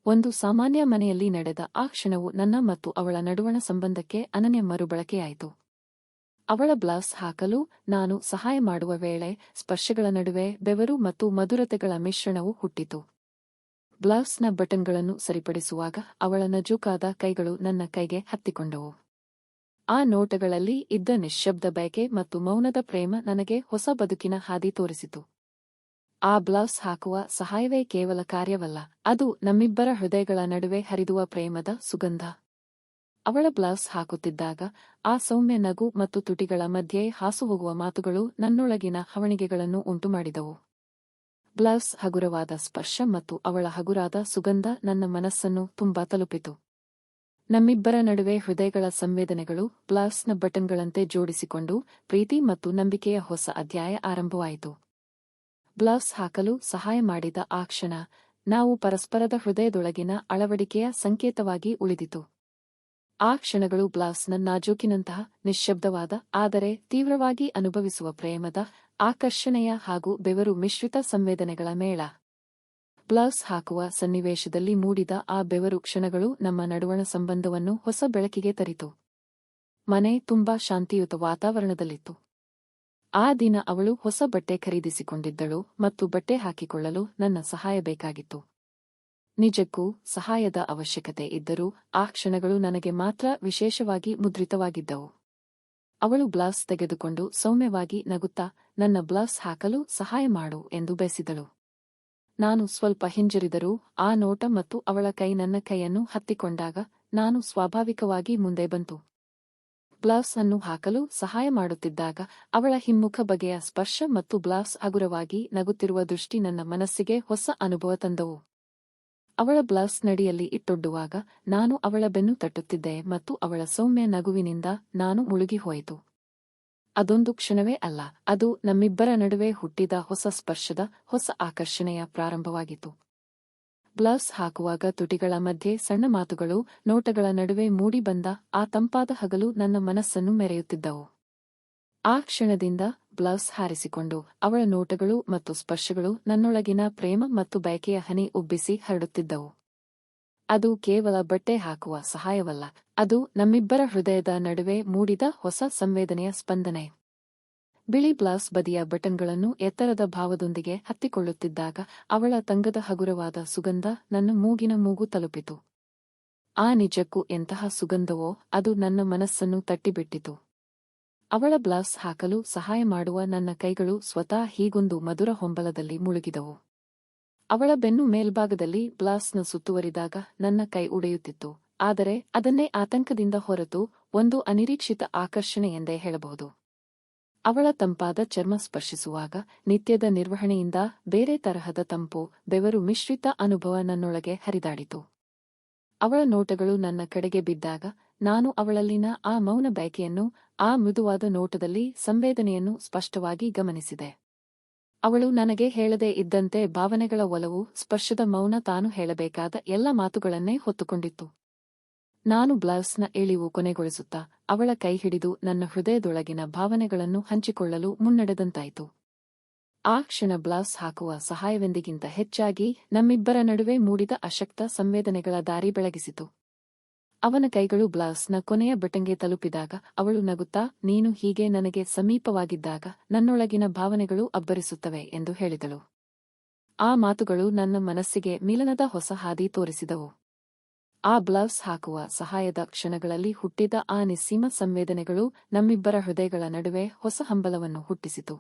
ಒಂದು ಸಾಮಾನ್ಯ ಮನೆಯಲ್ಲಿ ನಡೆದ ಆ ಕ್ಷಣವು ನನ್ನ ಮತ್ತು ಅವಳ ನಡುವಣ ಸಂಬಂಧಕ್ಕೆ ಅನನ್ಯ ಮರುಬಳಕೆಯಾಯಿತು. ಅವಳ ಬ್ಲೌಸ್ ಹಾಕಲು ನಾನು ಸಹಾಯ ಮಾಡುವ ವೇಳೆ ಸ್ಪರ್ಶಗಳ ನಡುವೆ ಬೆವರು ಮತ್ತು ಮಧುರತೆಗಳ ಮಿಶ್ರಣವು ಹುಟ್ಟಿತು. ಬ್ಲೌಸ್ನ ಬಟನ್ಗಳನ್ನು ಸರಿಪಡಿಸುವಾಗ ಅವಳ ನಜೂಕಾದ ಕೈಗಳು ನನ್ನ ಕೈಗೆ ಹತ್ತಿಕೊಂಡವು. ಆ ನೋಟಗಳಲ್ಲಿ ಇದ್ದ ನಿಶ್ಶಬ್ದ ಬಯಕೆ ಮತ್ತು ಮೌನದ ಪ್ರೇಮ ನನಗೆ ಹೊಸ ಬದುಕಿನ ಹಾದಿ ತೋರಿಸಿತು. ಆ ಬ್ಲೌಸ್ ಹಾಕುವ ಸಹಾಯವೇ ಕೇವಲ ಕಾರ್ಯವಲ್ಲ, ಅದು ನಮ್ಮಿಬ್ಬರ ಹೃದಯಗಳ ನಡುವೆ ಹರಿದುವ ಪ್ರೇಮದ ಸುಗಂಧ. ಅವಳ ಬ್ಲೌಸ್ ಹಾಕುತ್ತಿದ್ದಾಗ ಆ ಸೌಮ್ಯ ನಗು ಮತ್ತು ತುಟಿಗಳ ಮಧ್ಯೆ ಹಾಸುಹೋಗುವ ಮಾತುಗಳು ನನ್ನೊಳಗಿನ ಹವಣಿಗೆಗಳನ್ನು ಉಂಟುಮಾಡಿದವು. ಬ್ಲೌಸ್ ಹಗುರವಾದ ಸ್ಪರ್ಶ ಮತ್ತು ಅವಳ ಹಗುರಾದ ಸುಗಂಧ ನನ್ನ ಮನಸ್ಸನ್ನು ತುಂಬಾ ತಲುಪಿತು. ನಮ್ಮಿಬ್ಬರ ನಡುವೆ ಹೃದಯಗಳ ಸಂವೇದನೆಗಳು ಬ್ಲೌಸ್ನ ಬಟನ್ಗಳಂತೆ ಜೋಡಿಸಿಕೊಂಡು ಪ್ರೀತಿ ಮತ್ತು ನಂಬಿಕೆಯ ಹೊಸ ಅಧ್ಯಾಯ ಆರಂಭವಾಯಿತು. ಬ್ಲೌಸ್ ಹಾಕಲು ಸಹಾಯ ಮಾಡಿದ ಆ ಕ್ಷಣ ನಾವು ಪರಸ್ಪರದ ಹೃದಯದೊಳಗಿನ ಅಳವಡಿಕೆಯ ಸಂಕೇತವಾಗಿ ಉಳಿದಿತು. ಆ ಕ್ಷಣಗಳು ಬ್ಲೌಸ್ನ ನಾಜೂಕಿನಂತಹ ನಿಶ್ಶಬ್ದವಾದ ಆದರೆ ತೀವ್ರವಾಗಿ ಅನುಭವಿಸುವ ಪ್ರೇಮದ, ಆಕರ್ಷಣೆಯ ಹಾಗೂ ಬೆವರು ಮಿಶ್ರಿತ ಸಂವೇದನೆಗಳ ಮೇಳ. ಬ್ಲೌಸ್ ಹಾಕುವ ಸನ್ನಿವೇಶದಲ್ಲಿ ಮೂಡಿದ ಆ ಬೆವರು ಕ್ಷಣಗಳು ನಮ್ಮ ನಡುವಣ ಸಂಬಂಧವನ್ನು ಹೊಸ ಬೆಳಕಿಗೆ ತರಿತು. ಮನೆ ತುಂಬಾ ಶಾಂತಿಯುತ ವಾತಾವರಣದಲ್ಲಿತ್ತು. ಆ ದಿನ ಅವಳು ಹೊಸ ಬಟ್ಟೆ ಖರೀದಿಸಿಕೊಂಡಿದ್ದಳು ಮತ್ತು ಬಟ್ಟೆ ಹಾಕಿಕೊಳ್ಳಲು ನನ್ನ ಸಹಾಯ ಬೇಕಾಗಿತ್ತು. ನಿಜಕ್ಕೂ ಸಹಾಯದ ಅವಶ್ಯಕತೆ ಇದ್ದರೂ ಆ ಕ್ಷಣಗಳು ನನಗೆ ಮಾತ್ರ ವಿಶೇಷವಾಗಿ ಮುದ್ರಿತವಾಗಿದ್ದವು. ಅವಳು ಬ್ಲೌಸ್ ತೆಗೆದುಕೊಂಡು ಸೌಮ್ಯವಾಗಿ ನಗುತ್ತಾ ನನ್ನ ಬ್ಲೌಸ್ ಹಾಕಲು ಸಹಾಯ ಮಾಡು ಎಂದು ಬಯಸಿದಳು. ನಾನು ಸ್ವಲ್ಪ ಹಿಂಜರಿದರೂ ಆ ನೋಟ ಮತ್ತು ಅವಳ ಕೈ ನನ್ನ ಕೈಯನ್ನು ಹತ್ತಿಕೊಂಡಾಗ ನಾನು ಸ್ವಾಭಾವಿಕವಾಗಿ ಮುಂದೆ ಬಂತು. ಬ್ಲೌಸ್ ಅನ್ನು ಹಾಕಲು ಸಹಾಯ ಮಾಡುತ್ತಿದ್ದಾಗ ಅವಳ ಹಿಮ್ಮುಖ ಬಗೆಯ ಸ್ಪರ್ಶ ಮತ್ತು ಬ್ಲೌಸ್ ಹಗುರವಾಗಿ ನಗುತ್ತಿರುವ ದೃಷ್ಟಿ ನನ್ನ ಮನಸ್ಸಿಗೆ ಹೊಸ ಅನುಭವ ತಂದವು. ಅವಳ ಬ್ಲೌಸ್ ನಡಿಯಲ್ಲಿ ಇಟ್ಟೊಡ್ಡುವಾಗ ನಾನು ಅವಳ ಬೆನ್ನು ತಟ್ಟುತ್ತಿದ್ದೆ ಮತ್ತು ಅವಳ ಸೌಮ್ಯ ನಗುವಿನಿಂದ ನಾನು ಮುಳುಗಿಹೋಯಿತು. ಅದೊಂದು ಕ್ಷಣವೇ ಅಲ್ಲ, ಅದು ನಮ್ಮಿಬ್ಬರ ನಡುವೆ ಹುಟ್ಟಿದ ಹೊಸ ಸ್ಪರ್ಶದ, ಹೊಸ ಆಕರ್ಷಣೆಯ ಪ್ರಾರಂಭವಾಗಿತ್ತು. ಬ್ಲೌಸ್ ಹಾಕುವಾಗ ತುಟಿಗಳ ಮಧ್ಯೆ ಸಣ್ಣ ಮಾತುಗಳು, ನೋಟಗಳ ನಡುವೆ ಮೂಡಿಬಂದ ಆ ತಂಪಾದ ಹಗಲು ನನ್ನ ಮನಸ್ಸನ್ನು ಮೆರೆಯುತ್ತಿದ್ದವು. ಆ ಕ್ಷಣದಿಂದ ಬ್ಲೌಸ್ ಹಾರಿಸಿಕೊಂಡು ಅವಳ ನೋಟಗಳು ಮತ್ತು ಸ್ಪರ್ಶಗಳು ನನ್ನೊಳಗಿನ ಪ್ರೇಮ ಮತ್ತು ಬಯಕೆಯ ಹನಿ ಉಬ್ಬಿಸಿ ಹರಡುತ್ತಿದ್ದವು. ಅದು ಕೇವಲ ಬಟ್ಟೆ ಹಾಕುವ ಸಹಾಯವಲ್ಲ, ಅದು ನಮ್ಮಿಬ್ಬರ ಹೃದಯದ ನಡುವೆ ಮೂಡಿದ ಹೊಸ ಸಂವೇದನೆಯ ಸ್ಪಂದನೆ. ಬಿಳಿ ಬ್ಲೌಸ್ ಬದಿಯ ಬಟನ್ಗಳನ್ನು ಎತ್ತರದ ಭಾವದೊಂದಿಗೆ ಹತ್ತಿಕೊಳ್ಳುತ್ತಿದ್ದಾಗ ಅವಳ ತಂಗದ ಹಗುರವಾದ ಸುಗಂಧ ನನ್ನ ಮೂಗಿನ ಮೂಗು ತಲುಪಿತು. ಆ ನಿಜಕ್ಕೂ ಎಂತಹ ಸುಗಂಧವೋ, ಅದು ನನ್ನ ಮನಸ್ಸನ್ನು ತಟ್ಟಿಬಿಟ್ಟಿತು. ಅವಳ ಬ್ಲೌಸ್ ಹಾಕಲು ಸಹಾಯ ಮಾಡುವ ನನ್ನ ಕೈಗಳು ಸ್ವತಃ ಹೀಗೊಂದು ಮಧುರ ಹೊಂಬಲದಲ್ಲಿ ಮುಳುಗಿದವು. ಅವಳ ಬೆನ್ನು ಮೇಲ್ಭಾಗದಲ್ಲಿ ಬ್ಲೌಸ್ನ ಸುತ್ತುವರಿದಾಗ ನನ್ನ ಕೈ ಉಡೆಯುತ್ತಿತ್ತು, ಆದರೆ ಅದನ್ನೇ ಆತಂಕದಿಂದ ಹೊರತು ಒಂದು ಅನಿರೀಕ್ಷಿತ ಆಕರ್ಷಣೆ ಎಂದೇ ಹೇಳಬಹುದು. ಅವಳ ತಂಪಾದ ಚರ್ಮ ಸ್ಪರ್ಶಿಸುವಾಗ ನಿತ್ಯದ ನಿರ್ವಹಣೆಯಿಂದ ಬೇರೆ ತರಹದ ತಂಪು, ಬೆವರು ಮಿಶ್ರಿತ ಅನುಭವ ನನ್ನೊಳಗೆ ಹರಿದಾಡಿತು. ಅವಳ ನೋಟಗಳು ನನ್ನ ಕಡೆಗೆ ಬಿದ್ದಾಗ ನಾನು ಅವಳಲ್ಲಿನ ಆ ಮೌನ ಬಯಕೆಯನ್ನು, ಆ ಮೃದುವಾದ ನೋಟದಲ್ಲಿ ಸಂವೇದನೆಯನ್ನು ಸ್ಪಷ್ಟವಾಗಿ ಗಮನಿಸಿದೆ. ಅವಳು ನನಗೆ ಹೇಳದೇ ಇದ್ದಂತೆ ಭಾವನೆಗಳ ಒಲವು, ಸ್ಪರ್ಶದ ಮೌನ ತಾನು ಹೇಳಬೇಕಾದ ಎಲ್ಲ ಮಾತುಗಳನ್ನೇ ಹೊತ್ತುಕೊಂಡಿತ್ತು. ನಾನು ಬ್ಲೌಸ್ನ ಎಳಿವು ಕೊನೆಗೊಳಿಸುತ್ತಾ ಅವಳ ಕೈ ಹಿಡಿದು ನನ್ನ ಹೃದಯದೊಳಗಿನ ಭಾವನೆಗಳನ್ನು ಹಂಚಿಕೊಳ್ಳಲು ಮುನ್ನಡೆದಂತಾಯಿತು. ಆ ಕ್ಷಣ ಬ್ಲೌಸ್ ಹಾಕುವ ಸಹಾಯವೆಂದಿಗಿಂತ ಹೆಚ್ಚಾಗಿ ನಮ್ಮಿಬ್ಬರ ನಡುವೆ ಮೂಡಿದ ಅಶಕ್ತ ಸಂವೇದನೆಗಳ ದಾರಿ ಬೆಳಗಿಸಿತು. ಅವನ ಕೈಗಳು ಬ್ಲೌಸ್ನ ಕೊನೆಯ ಬಟನ್ಗೆ ತಲುಪಿದಾಗ ಅವಳು ನಗುತ್ತಾ, ನೀನು ಹೀಗೆ ನನಗೆ ಸಮೀಪವಾಗಿದ್ದಾಗ ನನ್ನೊಳಗಿನ ಭಾವನೆಗಳು ಅಬ್ಬರಿಸುತ್ತವೆ ಎಂದು ಹೇಳಿದಳು. ಆ ಮಾತುಗಳು ನನ್ನ ಮನಸ್ಸಿಗೆ ಮಿಲನದ ಹೊಸ ಹಾದಿ ತೋರಿಸಿದವು. ಆ ಬ್ಲೌಸ್ ಹಾಕುವ ಸಹಾಯದ ಕ್ಷಣಗಳಲ್ಲಿ ಹುಟ್ಟಿದ ಆ ನಿಸ್ಸೀಮ ಸಂವೇದನೆಗಳು ನಮ್ಮಿಬ್ಬರ ಹೃದಯಗಳ ನಡುವೆ ಹೊಸ ಹಂಬಲವನ್ನು ಹುಟ್ಟಿಸಿತು.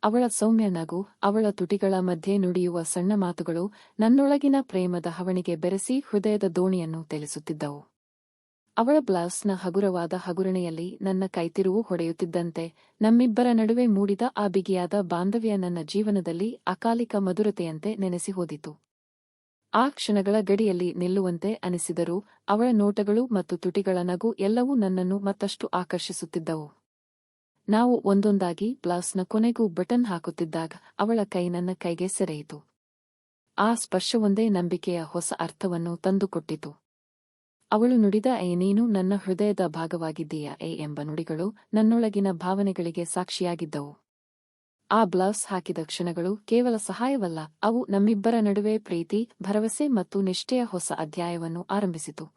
ಅವಳ ಸೌಮ್ಯ ನಗು, ಅವಳ ತುಟಿಗಳ ಮಧ್ಯೆ ನುಡಿಯುವ ಸಣ್ಣ ಮಾತುಗಳು ನನ್ನೊಳಗಿನ ಪ್ರೇಮದ ಹವಣಿಗೆ ಬೆರೆಸಿ ಹೃದಯದ ದೋಣಿಯನ್ನು ತೇಲಿಸುತ್ತಿದ್ದವು. ಅವಳ ಬ್ಲೌಸ್ನ ಹಗುರವಾದ ಹಗುರಣೆಯಲ್ಲಿ ನನ್ನ ಕೈತಿರುವು ಹೊಡೆಯುತ್ತಿದ್ದಂತೆ ನಮ್ಮಿಬ್ಬರ ನಡುವೆ ಮೂಡಿದ ಆ ಬಿಗಿಯಾದ ಬಾಂಧವ್ಯ ನನ್ನ ಜೀವನದಲ್ಲಿ ಅಕಾಲಿಕ ಮಧುರತೆಯಂತೆ ನೆನೆಸಿ ಹೋದಿತು. ಆ ಕ್ಷಣಗಳ ಗಡಿಯಲ್ಲಿ ನಿಲ್ಲುವಂತೆ ಅನಿಸಿದರೂ ಅವಳ ನೋಟಗಳು ಮತ್ತು ತುಟಿಗಳ ನಗು ಎಲ್ಲವೂ ನನ್ನನ್ನು ಮತ್ತಷ್ಟು ಆಕರ್ಷಿಸುತ್ತಿದ್ದವು. ನಾವು ಒಂದೊಂದಾಗಿ ಬ್ಲೌಸ್ನ ಕೊನೆಗೂ ಬಟನ್ ಹಾಕುತ್ತಿದ್ದಾಗ ಅವಳ ಕೈ ನನ್ನ ಕೈಗೆ ಸೆರೆಯಿತು. ಆ ಸ್ಪರ್ಶವೊಂದೇ ನಂಬಿಕೆಯ ಹೊಸ ಅರ್ಥವನ್ನು ತಂದುಕೊಟ್ಟಿತು. ಅವಳು ನುಡಿದ ನೀನು ನನ್ನ ಹೃದಯದ ಭಾಗವಾಗಿದ್ದೀಯಾ ಎಂಬ ನುಡಿಗಳು ನನ್ನೊಳಗಿನ ಭಾವನೆಗಳಿಗೆ ಸಾಕ್ಷಿಯಾಗಿದ್ದವು. ಆ ಬ್ಲೌಸ್ ಹಾಕಿದ ಕ್ಷಣಗಳು ಕೇವಲ ಸಹಾಯವಲ್ಲ, ಅವು ನಮ್ಮಿಬ್ಬರ ನಡುವೆ ಪ್ರೀತಿ, ಭರವಸೆ ಮತ್ತು ನಿಷ್ಠೆಯ ಹೊಸ ಅಧ್ಯಾಯವನ್ನು ಆರಂಭಿಸಿತು.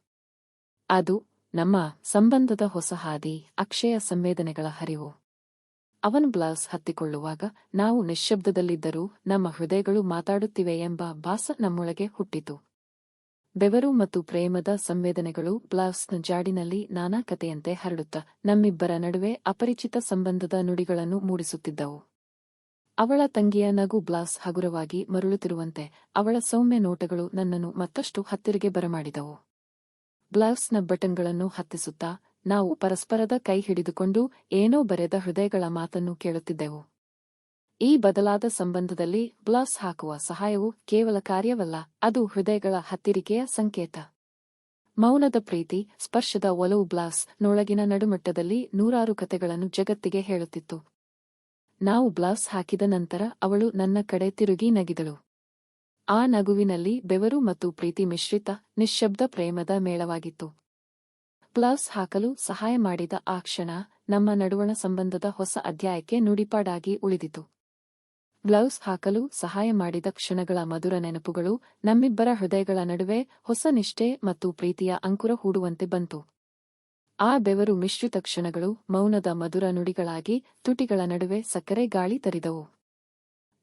ಅದು ನಮ್ಮ ಸಂಬಂಧದ ಹೊಸ ಹಾದಿ, ಅಕ್ಷಯ ಸಂವೇದನೆಗಳ ಹರಿವು. ಅವನ ಬ್ಲೌಸ್ ಹತ್ತಿಕೊಳ್ಳುವಾಗ ನಾವು ನಿಶ್ಶಬ್ದದಲ್ಲಿದ್ದರೂ ನಮ್ಮ ಹೃದಯಗಳು ಮಾತಾಡುತ್ತಿವೆ ಎಂಬ ಭಾಸ ನಮ್ಮೊಳಗೆ ಹುಟ್ಟಿತು. ಬೆವರು ಮತ್ತು ಪ್ರೇಮದ ಸಂವೇದನೆಗಳು ಬ್ಲೌಸ್ನ ಜಾಡಿನಲ್ಲಿ ನಾನಾ ಕಥೆಯಂತೆ ಹರಡುತ್ತಾ ನಮ್ಮಿಬ್ಬರ ನಡುವೆ ಅಪರಿಚಿತ ಸಂಬಂಧದ ನುಡಿಗಳನ್ನು ಮೂಡಿಸುತ್ತಿದ್ದವು. ಅವಳ ತಂಗಿಯ ನಗು ಬ್ಲೌಸ್ ಹಗುರವಾಗಿ ಮರುಳುತ್ತಿರುವಂತೆ, ಅವಳ ಸೌಮ್ಯ ನೋಟಗಳು ನನ್ನನ್ನು ಮತ್ತಷ್ಟು ಹತ್ತಿರಗೆ ಬರಮಾಡಿದವು. ಬ್ಲೌಸ್ನ ಬಟನ್ಗಳನ್ನು ಹತ್ತಿಸುತ್ತಾ ನಾವು ಪರಸ್ಪರದ ಕೈ ಹಿಡಿದುಕೊಂಡು ಏನೋ ಬರೆದ ಹೃದಯಗಳ ಮಾತನ್ನು ಕೇಳುತ್ತಿದ್ದೆವು. ಈ ಬದಲಾದ ಸಂಬಂಧದಲ್ಲಿ ಬ್ಲೌಸ್ ಹಾಕುವ ಸಹಾಯವು ಕೇವಲ ಕಾರ್ಯವಲ್ಲ, ಅದು ಹೃದಯಗಳ ಹತ್ತಿರಿಕೆಯ ಸಂಕೇತ. ಮೌನದ ಪ್ರೀತಿ, ಸ್ಪರ್ಶದ ಒಲವು ಬ್ಲೌಸ್ ನೊಳಗಿನ ನಡುಮಟ್ಟದಲ್ಲಿ ನೂರಾರು ಕಥೆಗಳನ್ನು ಜಗತ್ತಿಗೆ ಹೇಳುತ್ತಿತ್ತು. ನಾವು ಬ್ಲೌಸ್ ಹಾಕಿದ ನಂತರ ಅವಳು ನನ್ನ ಕಡೆ ತಿರುಗಿ ನಗಿದಳು. ಆ ನಗುವಿನಲ್ಲಿ ಬೆವರು ಮತ್ತು ಪ್ರೀತಿ ಮಿಶ್ರಿತ, ನಿಶ್ಶಬ್ದ ಪ್ರೇಮದ ಮೇಳವಾಗಿತ್ತು. ಬ್ಲೌಸ್ ಹಾಕಲು ಸಹಾಯ ಮಾಡಿದ ಆ ಕ್ಷಣ ನಮ್ಮ ನಡುವಣ ಸಂಬಂಧದ ಹೊಸ ಅಧ್ಯಾಯಕ್ಕೆ ನುಡಿಪಾಡಾಗಿ ಉಳಿದಿತು. ಬ್ಲೌಸ್ ಹಾಕಲು ಸಹಾಯ ಮಾಡಿದ ಕ್ಷಣಗಳ ಮಧುರ ನೆನಪುಗಳು ನಮ್ಮಿಬ್ಬರ ಹೃದಯಗಳ ನಡುವೆ ಹೊಸ ನಿಷ್ಠೆ ಮತ್ತು ಪ್ರೀತಿಯ ಅಂಕುರ ಹೂಡುವಂತೆ ಬಂತು. ಆ ಬೆವರು ಮಿಶ್ರಿತ ಕ್ಷಣಗಳು ಮೌನದ ಮಧುರ ನುಡಿಗಳಾಗಿ ತುಟಿಗಳ ನಡುವೆ ಸಕ್ಕರೆ ಗಾಳಿ ತರಿದವು.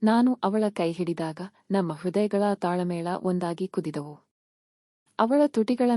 ನಾನು ಅವಳ ಕೈ ಹಿಡಿದಾಗ ನಮ್ಮ ಹೃದಯಗಳ ತಾಳಮೇಳ ಒಂದಾಗಿ ಕುದಿದವು. ಅವಳ ತುಟಿಗಳ